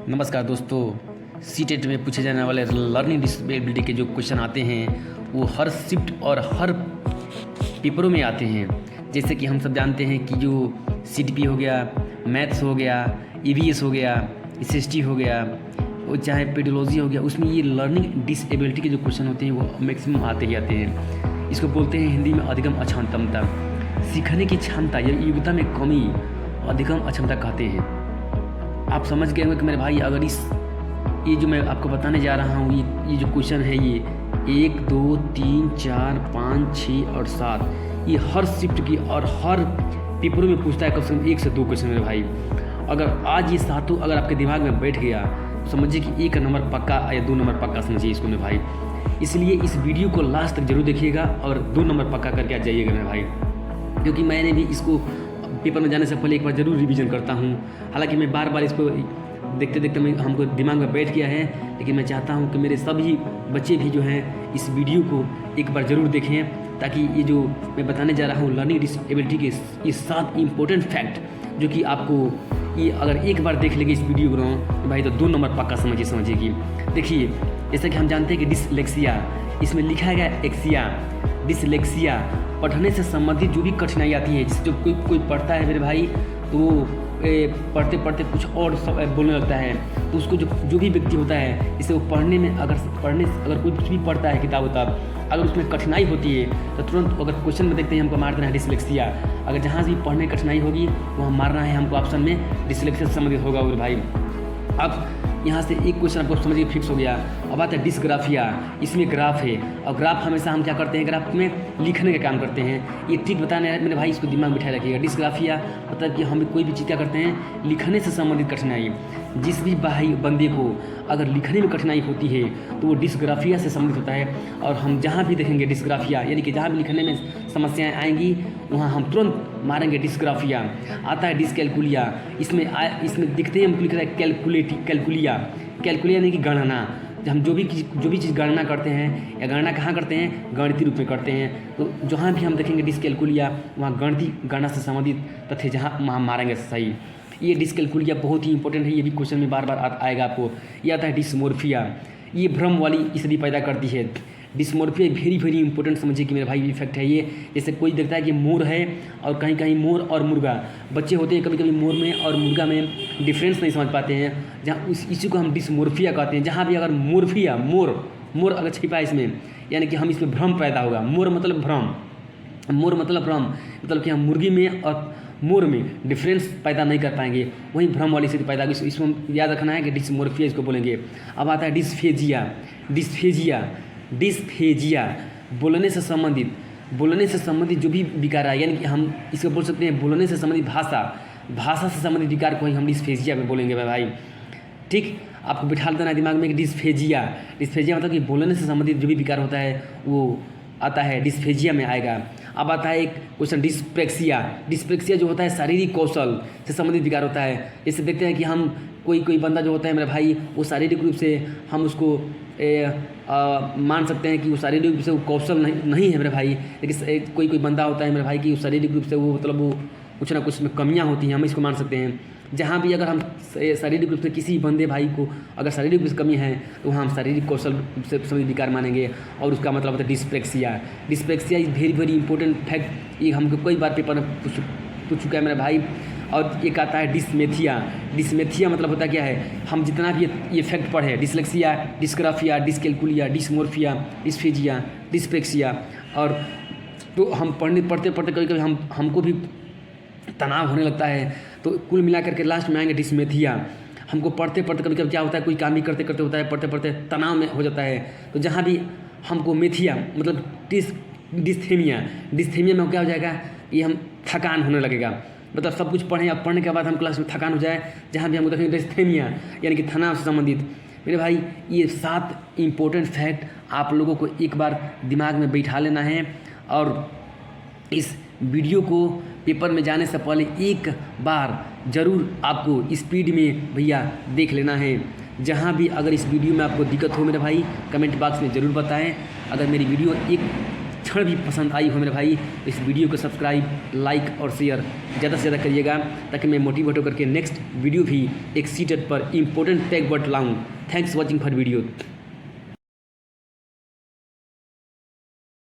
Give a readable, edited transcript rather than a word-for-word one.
नमस्कार दोस्तों। सीटेट में पूछे जाने वाले लर्निंग डिसेबिलिटी के जो क्वेश्चन आते हैं वो हर शिफ्ट और हर पेपरों में आते हैं। जैसे कि हम सब जानते हैं कि जो सीटीपी हो गया, मैथ्स हो गया, ईवीएस हो गया, एसएसटी हो गया, वो चाहे पेडोलॉजी हो गया, उसमें ये लर्निंग डिसेबिलिटी के जो क्वेश्चन होते हैं वो मैक्सिमम आते ही आते हैं। इसको बोलते हैं हिंदी में अधिगम अक्षमता। सीखने की क्षमता या योग्यता में कमी अधिगम अक्षमता कहते हैं। आप समझ गए होंगे कि मेरे भाई, अगर ये जो मैं आपको बताने जा रहा हूँ, ये जो क्वेश्चन है, ये 1, 2, 3, 4, 5, 6 और 7, ये हर शिफ्ट की और हर पेपरों में पूछता है कम से कम 1 से 2 क्वेश्चन मेरे भाई। अगर आज ये सातों अगर आपके दिमाग में बैठ गया तो समझिए कि 1 नंबर पक्का या 2 नंबर पक्का समझिए इसको मेरे भाई। इसलिए इस वीडियो को लास्ट तक जरूर देखिएगा और 2 नंबर पक्का करके आ जाइएगा मेरे भाई, क्योंकि मैंने भी इसको पेपर में जाने से पहले एक बार ज़रूर रिवीजन करता हूँ। हालांकि मैं बार बार इसको देखते देखते हमको दिमाग में बैठ गया है, लेकिन मैं चाहता हूँ कि मेरे सभी बच्चे भी जो हैं इस वीडियो को एक बार ज़रूर देखें, ताकि ये जो मैं बताने जा रहा हूँ लर्निंग डिसेबिलिटी के ये 7 इम्पोर्टेंट फैक्ट जो कि आपको ये अगर एक बार देख लेंगे इस वीडियो को भाई तो 2 नंबर पक्का समझिए कि देखिए, जैसा कि हम जानते हैं कि डिसलेक्सिया, इसमें लिखा गया एक्सिया। डिसलेक्सिया पढ़ने से संबंधित जो भी कठिनाई आती है, जिससे जो कोई पढ़ता है मेरे भाई तो पढ़ते पढ़ते कुछ और बोलने लगता है, तो उसको जो भी व्यक्ति होता है, इससे वो पढ़ने में अगर कोई कुछ भी पढ़ता है किताब अगर उसमें कठिनाई होती है तो तुरंत अगर क्वेश्चन में देखते हैं हमको मार देना है डिसलेक्सिया। अगर जहाँ से भी पढ़ने में कठिनाई होगी वहाँ मारना है हमको ऑप्शन में डिसलेक्सिया से संबंधित होगा मेरे भाई। अब यहाँ से एक क्वेश्चन आपको समझिए फिक्स हो गया। अब आता है डिसग्राफिया। इसमें ग्राफ है और ग्राफ हमेशा हम क्या करते हैं, ग्राफ में लिखने का काम करते हैं। ये ठीक बताने मेरे भाई, इसको दिमाग में बिठाए रखिएगा। डिसग्राफिया मतलब कि हम कोई भी चीज़ क्या करते हैं, लिखने से संबंधित कठिनाई। जिस भी बंदे को अगर लिखने में कठिनाई होती है तो वो डिसग्राफिया से संबंधित होता है। और हम जहाँ भी देखेंगे डिसग्राफिया, यानी कि जहाँ भी लिखने में समस्याएँ आएंगी वहाँ हम तुरंत मारेंगे डिसग्राफिया। आता है डिसकैलकुलिया। इसमें दिखते हैं हमको लिख रहा है कैलकुलिया यानी कि गणना। हम जो भी चीज़ गणना करते हैं या गणना कहाँ करते हैं, गणितीय रूप में करते हैं। तो जहाँ भी हम देखेंगे डिसकैलकुलिया वहाँ गणना से संबंधित तथ्य जहाँ हम मारेंगे सही। ये डिसकैलकुलिया बहुत ही इंपॉर्टेंट है, ये भी क्वेश्चन में बार बार आएगा आपको। ये आता है डिसमोर्फिया। ये भ्रम वाली स्थिति पैदा करती है। डिसमोर्फिया वेरी इंपॉर्टेंट समझिए कि मेरे भाई इफेक्ट है ये। जैसे कोई देखता है कि मोर है और कहीं मोर और मुर्गा, बच्चे होते हैं कभी मोर में और मुर्गा में डिफरेंस नहीं समझ पाते हैं, जहाँ उस इसी को हम डिसमोर्फिया कहते हैं। जहाँ भी अगर मोर अगर छिपा है इसमें, यानी कि हम इसमें भ्रम पैदा होगा। मोर मतलब भ्रम, मतलब कि हम मुर्गी में और मोर में डिफरेंस पैदा नहीं कर पाएंगे, वही भ्रम वाली स्थिति पैदा होगी। इसको याद रखना है कि डिसमोर्फिया इसको बोलेंगे। अब आता है डिस्फेजिया बोलने से संबंधित जो भी विकार है, यानी कि हम इसको बोल सकते हैं बोलने से संबंधित भाषा से संबंधित विकार को ही हम डिस्फेजिया पे बोलेंगे भाई। ठीक, आपको बिठा देना दिमाग में कि डिस्फेजिया मतलब कि बोलने से संबंधित जो भी विकार होता है वो आता है डिस्फेजिया में आएगा। अब आता है एक क्वेश्चन डिस्प्रेक्सिया जो होता है शारीरिक कौशल से संबंधित विकार होता है। जैसे देखते हैं कि हम कोई बंदा जो होता है मेरे भाई, वो शारीरिक रूप से हम उसको मान सकते हैं कि वो शारीरिक रूप से वो कौशल नहीं है मेरे भाई, लेकिन कोई बंदा होता है मेरे भाई कि शारीरिक रूप से वो मतलब वो कुछ ना कुछ में कमियां होती हैं, हम इसको मान सकते हैं। जहाँ भी अगर हम शारीरिक रूप से किसी बंदे भाई को अगर शारीरिक रूप से कमी है तो वहाँ हम शारीरिक कौशल से संबंधित विकार मानेंगे, और उसका मतलब होता है dyspraxia is very important fact. ये हमको कई बार पेपर में पूछ चुका है मेरे भाई। और एक आता है डिसमेथिया मतलब होता क्या है, हम जितना भी ये फैक्ट पढ़े, dyslexia, dysgraphia, dyscalculia, dysmorphia, dysphagia, dyspraxia, और तो हम पढ़ते कभी हमको भी तनाव होने लगता है, तो कुल मिला करके लास्ट में आएंगे डिसमेथिया। हमको पढ़ते कभी क्या होता है, कोई काम भी करते होता है, पढ़ते तनाव में हो जाता है। तो जहाँ भी हमको मेथिया मतलब डिस्थेमिया में क्या हो जाएगा, ये हम थकान होने लगेगा। मतलब सब कुछ पढ़ें, अब पढ़ने के बाद हम क्लास में थकान हो जाए, जहाँ भी हमको देखेंगे डिस्थेमिया यानी कि तनाव से संबंधित। मेरे भाई ये 7 इम्पोर्टेंट फैक्ट आप लोगों को एक बार दिमाग में बैठा लेना है, और इस वीडियो को पेपर में जाने से पहले एक बार ज़रूर आपको स्पीड में भैया देख लेना है। जहाँ भी अगर इस वीडियो में आपको दिक्कत हो मेरे भाई, कमेंट बॉक्स में ज़रूर बताएं। अगर मेरी वीडियो एक क्षण भी पसंद आई हो मेरे भाई, तो इस वीडियो को सब्सक्राइब, लाइक और शेयर ज़्यादा से ज़्यादा करिएगा, ताकि मैं मोटिवेट होकर के नेक्स्ट वीडियो भी एक सीटेट पर इंपॉर्टेंट टैग वर्ड लाऊँ। Thanks watching for video.